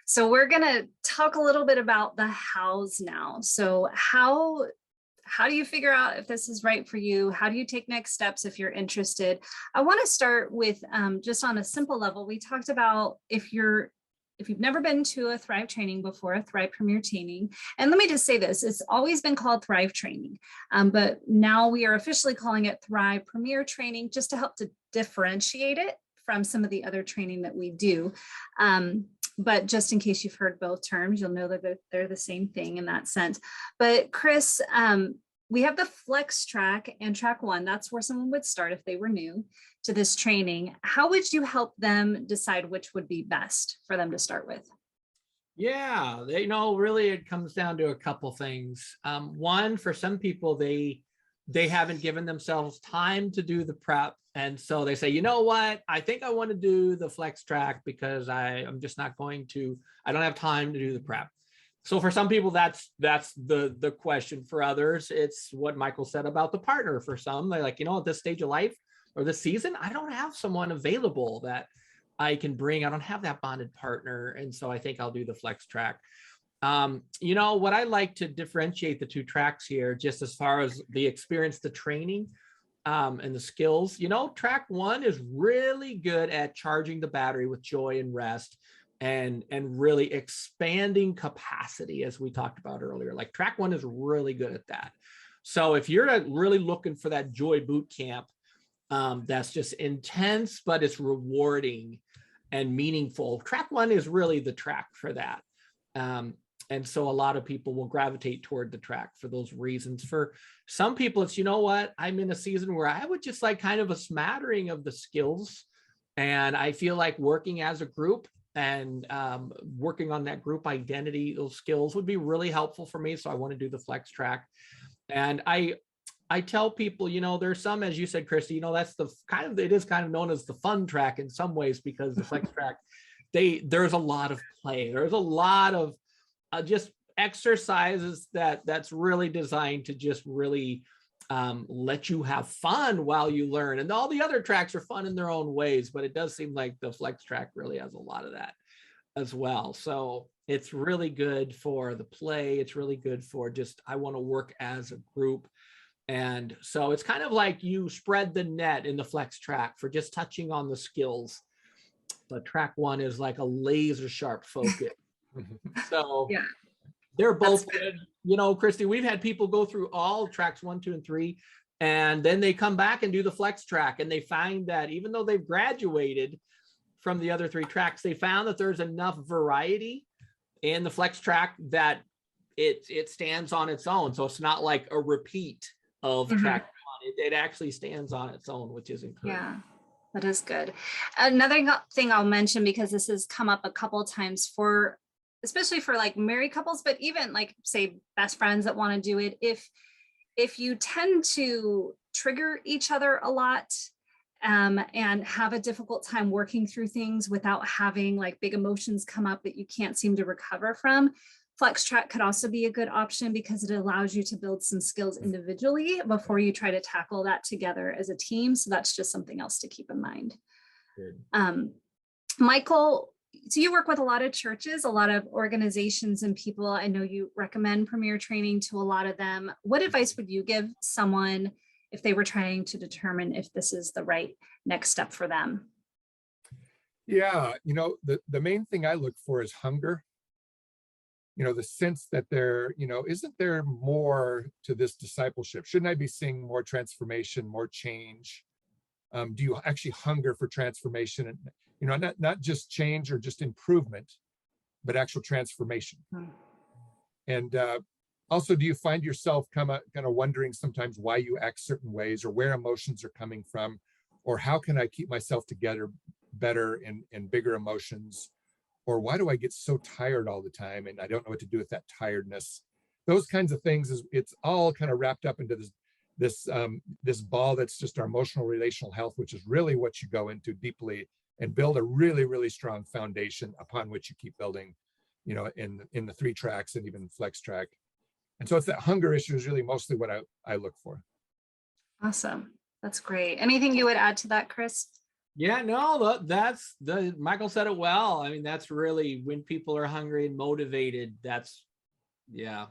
So we're going to talk a little bit about the hows now. So how do you figure out if this is right for you? How do you take next steps if you're interested? I want to start with just on a simple level. We talked about if you've never been to a Thrive training before, a Thrive Premier training, and let me just say this, it's always been called Thrive training, but now we are officially calling it Thrive Premier training just to help to differentiate it from some of the other training that we do. But just in case you've heard both terms, you'll know that they're the same thing in that sense. But Chris, we have the Flex Track and Track One. That's where someone would start if they were new to this training. How would you help them decide which would be best for them to start with? Yeah, really it comes down to a couple things. One, for some people, they haven't given themselves time to do the prep. And so they say, you know what, I think I want to do the Flex Track because I'm just not going to, I don't have time to do the prep. So for some people, that's the question. For others, it's what Michael said about the partner. For some, they're like, at this stage of life or this season, I don't have someone available that I can bring. I don't have that bonded partner. And so I think I'll do the Flex Track. What I like to differentiate the two tracks here, just as far as the experience, the training, and the skills, Track One is really good at charging the battery with joy and rest and really expanding capacity, as we talked about earlier. Like Track One is really good at that. So if you're really looking for that joy boot camp, that's just intense, but it's rewarding and meaningful, Track One is really the track for that. And so a lot of people will gravitate toward the track for those reasons. For some people, it's, I'm in a season where I would just like kind of a smattering of the skills. And I feel like working as a group and working on that group identity, those skills would be really helpful for me. So I want to do the Flex Track. And I tell people, there's some, as you said, Christy, that's it is kind of known as the fun track in some ways, because the Flex Track, there's a lot of play. There's a lot of just exercises that's really designed to just really let you have fun while you learn. And all the other tracks are fun in their own ways, but it does seem like the Flex Track really has a lot of that as well. So it's really good for the play. It's really good for just, I want to work as a group. And so it's kind of like you spread the net in the Flex Track for just touching on the skills. But Track One is like a laser sharp focus. So yeah, they're both good. Christy, we've had people go through all tracks 1, 2, and 3, and then they come back and do the Flex Track, and they find that even though they've graduated from the other 3 tracks, they found that there's enough variety in the Flex Track that it stands on its own. So it's not like a repeat of Track 1. It actually stands on its own, which is encouraging. Yeah. That is good. Another thing I'll mention, because this has come up a couple of times especially for like married couples, but even like say best friends that want to do it. If you tend to trigger each other a lot and have a difficult time working through things without having like big emotions come up that you can't seem to recover from, Flex Track could also be a good option because it allows you to build some skills individually before you try to tackle that together as a team. So that's just something else to keep in mind. Michael, so you work with a lot of churches, a lot of organizations and people. I know you recommend Premier training to a lot of them. What advice would you give someone if they were trying to determine if this is the right next step for them? Yeah, the main thing I look for is hunger. The sense that isn't there more to this discipleship? Shouldn't I be seeing more transformation, more change? Do you actually hunger for transformation? And, not just change or just improvement, but actual transformation. And also, do you find yourself kind of wondering sometimes why you act certain ways or where emotions are coming from, or how can I keep myself together better in bigger emotions? Or why do I get so tired all the time and I don't know what to do with that tiredness? Those kinds of things, it's all kind of wrapped up into this ball that's just our emotional relational health, which is really what you go into deeply and build a really, really strong foundation upon which you keep building, in the 3 tracks and even Flex Track. And so it's that hunger issue is really mostly what I look for. Awesome. That's great. Anything you would add to that, Chris? Yeah, no, that's the Michael said it well. I mean, that's really when people are hungry and motivated. Yeah,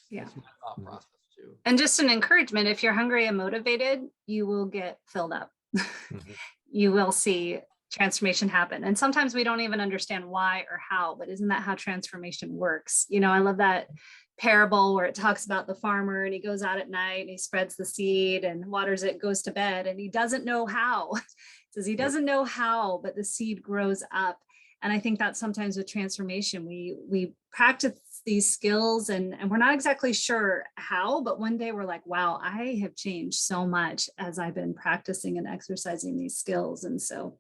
Yeah. that's my thought Mhm. process too. And just an encouragement, if you're hungry and motivated, you will get filled up. Mhm. You will see transformation happen. And sometimes we don't even understand why or how, but isn't that how transformation works? You know, I love that parable where it talks about the farmer and he goes out at night and he spreads the seed and waters it, goes to bed, and he doesn't know how. It says he Yep. doesn't know how, but the seed grows up. And I think that sometimes with transformation, we practice these skills and we're not exactly sure how, but one day we're like, wow, I have changed so much as I've been practicing and exercising these skills. And so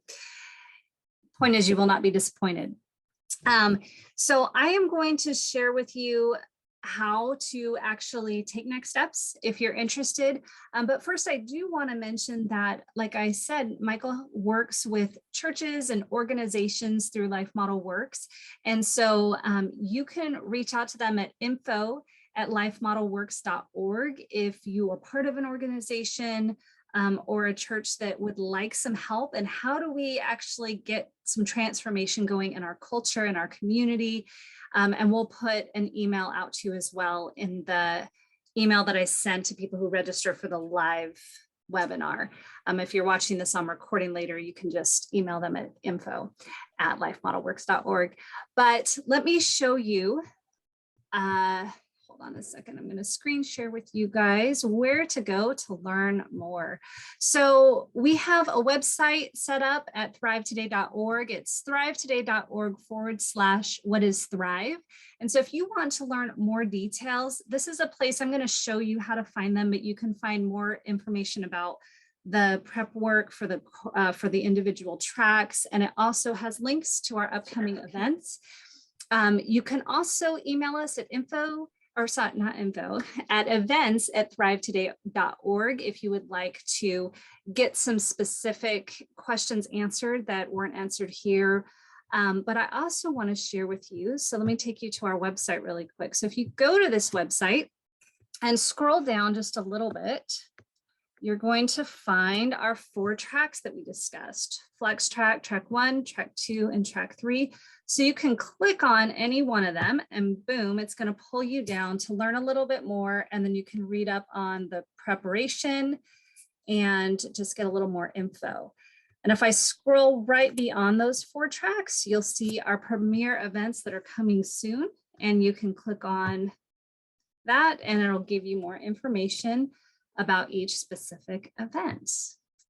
point is, you will not be disappointed. So I am going to share with you how to actually take next steps if you're interested. But first, I do want to mention that, like I said, Michael works with churches and organizations through Life Model Works. And so you can reach out to them at info@lifemodelworks.org if you are part of an organization or a church that would like some help. And how do we actually get some transformation going in our culture, in our community? And we'll put an email out to you as well in the email that I sent to people who register for the live webinar. If you're watching this on recording later, you can just email them at info@lifemodelworks.org. But let me show you, hold on a second. I'm going to screen share with you guys where to go to learn more. So we have a website set up at thrivetoday.org. It's thrivetoday.org/what is Thrive. And so if you want to learn more details, this is a place I'm going to show you how to find them, but you can find more information about the prep work for the individual tracks. And it also has links to our upcoming events. You can also email us at events@thrivetoday.org if you would like to get some specific questions answered that weren't answered here. But I also want to share with you, so let me take you to our website really quick. So if you go to this website and scroll down just a little bit, you're going to find our 4 tracks that we discussed: Flex Track, Track 1, Track 2, and Track 3. So you can click on any one of them and boom, it's going to pull you down to learn a little bit more. And then you can read up on the preparation and just get a little more info. And if I scroll right beyond those 4 tracks, you'll see our premier events that are coming soon. And you can click on that and it'll give you more information about each specific event.